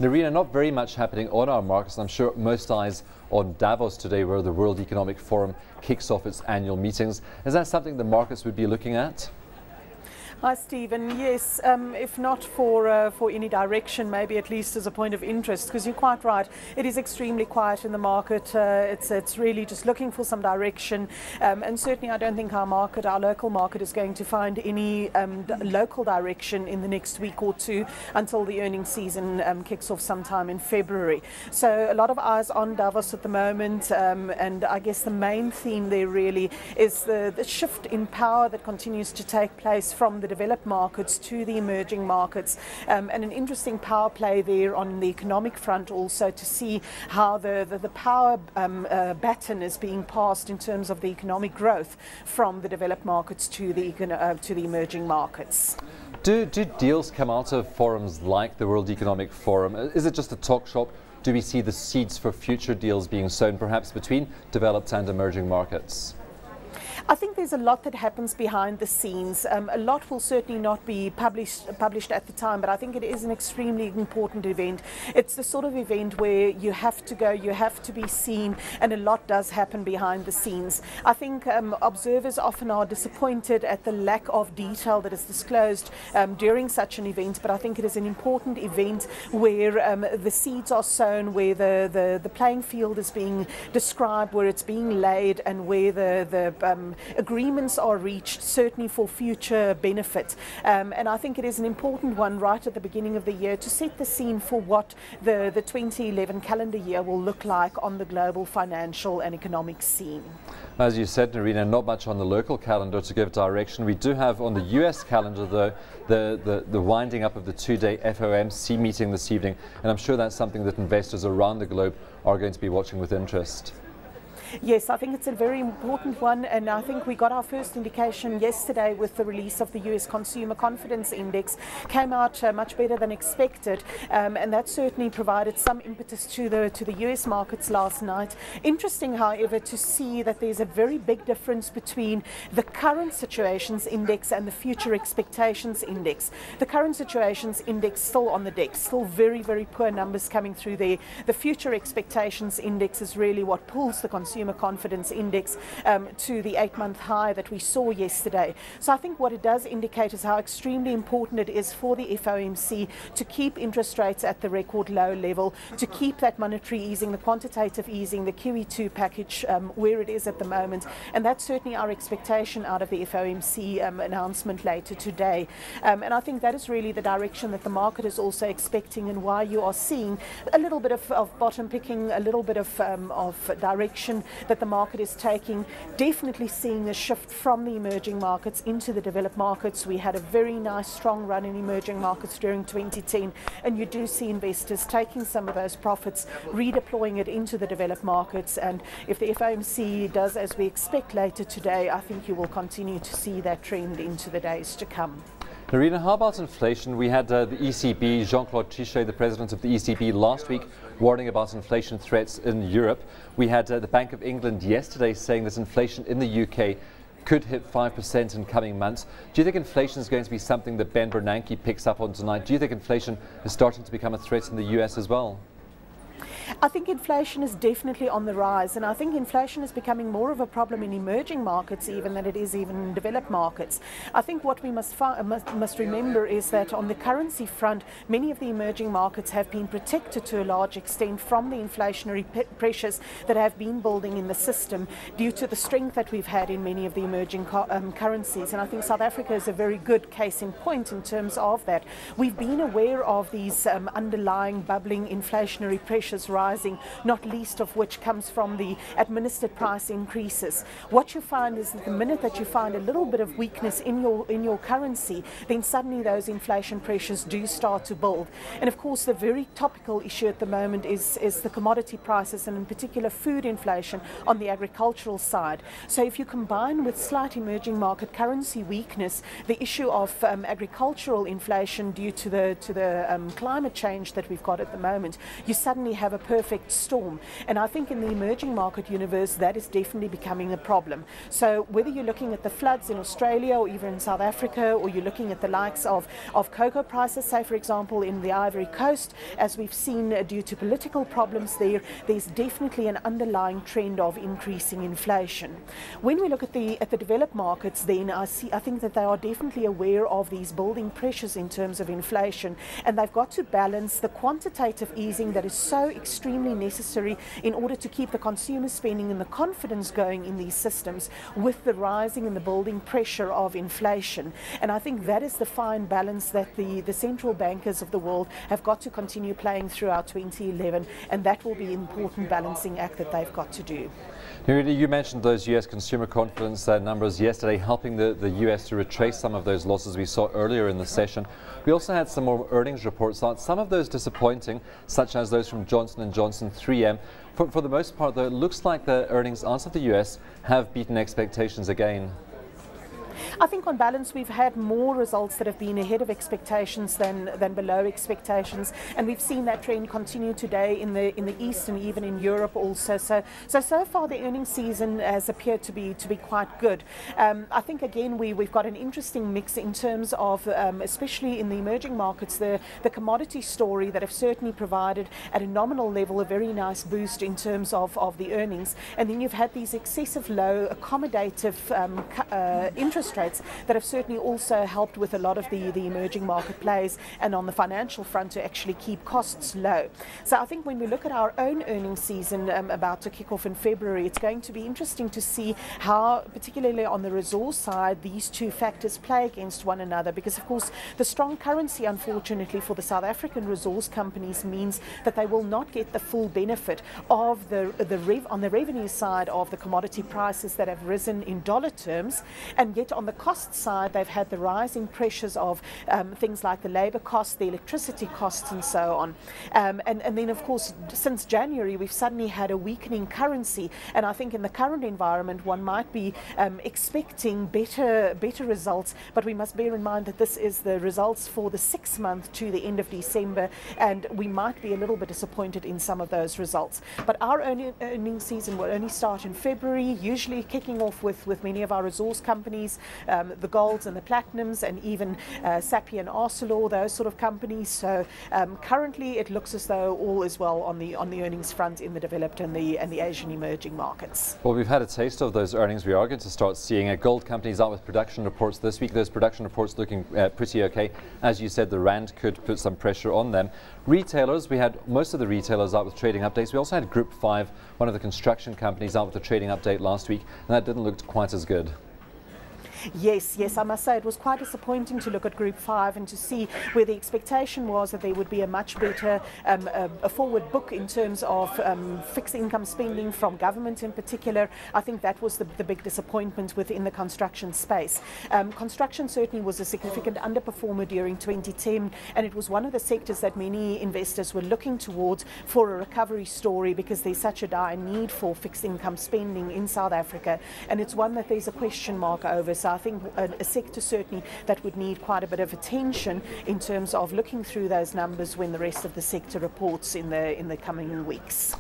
Nerina, not very much happening on our markets. I'm sure most eyes on Davos today, where the World Economic Forum kicks off its annual meetings. Is that something the markets would be looking at? Hi, Stephen. Yes, if not for any direction, maybe at least as a point of interest, because you're quite right. It is extremely quiet in the market. It's really just looking for some direction, and certainly I don't think our local market, is going to find any local direction in the next week or two until the earnings season kicks off sometime in February. So a lot of eyes on Davos at the moment, and I guess the main theme there really is the shift in power that continues to take place from the developed markets to the emerging markets, and an interesting power play there on the economic front also, to see how the power baton is being passed in terms of the economic growth from the developed markets to the emerging markets. Do deals come out of forums like the World Economic Forum? Is it just a talk shop? Do we see the seeds for future deals being sown, perhaps between developed and emerging markets? I think there's a lot that happens behind the scenes. A lot will certainly not be published at the time, but I think it is an extremely important event. It's the sort of event where you have to go, you have to be seen, and a lot does happen behind the scenes. I think observers often are disappointed at the lack of detail that is disclosed during such an event, but I think it is an important event where the seeds are sown, where the playing field is being described, where it's being laid, and where the agreements are reached, certainly for future benefit. And I think it is an important one right at the beginning of the year to set the scene for what the 2011 calendar year will look like on the global financial and economic scene. As you said, Nerina, not much on the local calendar to give direction. We do have on the US calendar, though, the winding up of the two-day FOMC meeting this evening, and I'm sure that's something that investors around the globe are going to be watching with interest. Yes, I think it's a very important one, and I think we got our first indication yesterday with the release of the US Consumer Confidence Index. Came out much better than expected, and that certainly provided some impetus to the US markets last night. Interesting, however, to see that there's a very big difference between the current situations index and the future expectations index. The current situations index still on the deck, still very, very poor numbers coming through there. The future expectations index is really what pulls the Consumer Confidence Index to the 8-month high that we saw yesterday. So I think what it does indicate is how extremely important it is for the FOMC to keep interest rates at the record low level, to keep that monetary easing, the quantitative easing, the QE2 package where it is at the moment. And that's certainly our expectation out of the FOMC announcement later today. And I think that is really the direction that the market is also expecting, and why you are seeing a little bit of bottom picking, a little bit of direction that the market is taking. Definitely seeing a shift from the emerging markets into the developed markets. We had a very nice strong run in emerging markets during 2010, and you do see investors taking some of those profits, redeploying it into the developed markets. And if the FOMC does as we expect later today, I think you will continue to see that trend into the days to come. Nerina, how about inflation? We had the ECB, Jean-Claude Trichet, the president of the ECB, last week warning about inflation threats in Europe. We had the Bank of England yesterday saying that inflation in the UK could hit 5% in coming months. Do you think inflation is going to be something that Ben Bernanke picks up on tonight? Do you think inflation is starting to become a threat in the US as well? I think inflation is definitely on the rise, and I think inflation is becoming more of a problem in emerging markets even than it is even in developed markets. I think what we must remember is that on the currency front, many of the emerging markets have been protected to a large extent from the inflationary pressures that have been building in the system due to the strength that we've had in many of the emerging currencies. And I think South Africa is a very good case in point in terms of that. We've been aware of these underlying bubbling inflationary pressures rising, not least of which comes from the administered price increases. What you find is that the minute that you find a little bit of weakness in your currency, then suddenly those inflation pressures do start to build. And of course, the very topical issue at the moment is the commodity prices, and in particular food inflation on the agricultural side. So if you combine with slight emerging market currency weakness, the issue of agricultural inflation due to the climate change that we've got at the moment, you suddenly have a perfect storm. And I think in the emerging market universe, that is definitely becoming a problem. So whether you're looking at the floods in Australia or even in South Africa, or you're looking at the likes of cocoa prices, say for example in the Ivory Coast, as we've seen due to political problems there's definitely an underlying trend of increasing inflation. When we look at the developed markets, then I think that they are definitely aware of these building pressures in terms of inflation, and they've got to balance the quantitative easing that is so extremely necessary in order to keep the consumer spending and the confidence going in these systems with the rising and the building pressure of inflation. And I think that is the fine balance that the central bankers of the world have got to continue playing throughout 2011, and that will be an important balancing act that they've got to do. Nerina, you mentioned those US consumer confidence numbers yesterday, helping the US to retrace some of those losses we saw earlier in the session. We also had some more earnings reports out, some of those disappointing, such as those from Johnson & Johnson, 3M. For the most part, though, it looks like the earnings out of the US have beaten expectations again. I think on balance we've had more results that have been ahead of expectations than below expectations, and we've seen that trend continue today in the East and even in Europe also. So far the earnings season has appeared to be quite good. I think again we've got an interesting mix in terms of especially in the emerging markets, the commodity story that have certainly provided at a nominal level a very nice boost in terms of the earnings, and then you've had these excessive low accommodative interest rates that have certainly also helped with a lot of the emerging market plays and on the financial front to actually keep costs low. So I think when we look at our own earnings season about to kick off in February, it's going to be interesting to see how, particularly on the resource side, these two factors play against one another, because of course the strong currency, unfortunately for the South African resource companies, means that they will not get the full benefit of on the revenue side of the commodity prices that have risen in dollar terms, and yet on the cost side they've had the rising pressures of things like the labour costs, the electricity costs and so on. And then of course since January we've suddenly had a weakening currency, and I think in the current environment one might be expecting better results, but we must bear in mind that this is the results for the 6 month to the end of December, and we might be a little bit disappointed in some of those results. But our earnings season will only start in February, usually kicking off with many of our resource companies, the golds and the platinums, and even Sappi and Arcelor, those sort of companies. So currently it looks as though all is well on the earnings front in the developed and the Asian emerging markets. Well, we've had a taste of those earnings. We are going to start seeing gold companies out with production reports this week. Those production reports looking pretty okay. As you said, the rand could put some pressure on them. Retailers, we had most of the retailers out with trading updates. We also had Group 5, one of the construction companies, out with a trading update last week, and that didn't look quite as good. Yes, I must say it was quite disappointing to look at Group 5 and to see where the expectation was that there would be a much better a forward book in terms of fixed income spending from government in particular. I think that was the big disappointment within the construction space. Construction certainly was a significant underperformer during 2010, and it was one of the sectors that many investors were looking towards for a recovery story, because there's such a dire need for fixed income spending in South Africa, and it's one that there's a question mark over. So I think a sector certainly that would need quite a bit of attention in terms of looking through those numbers when the rest of the sector reports in the coming weeks.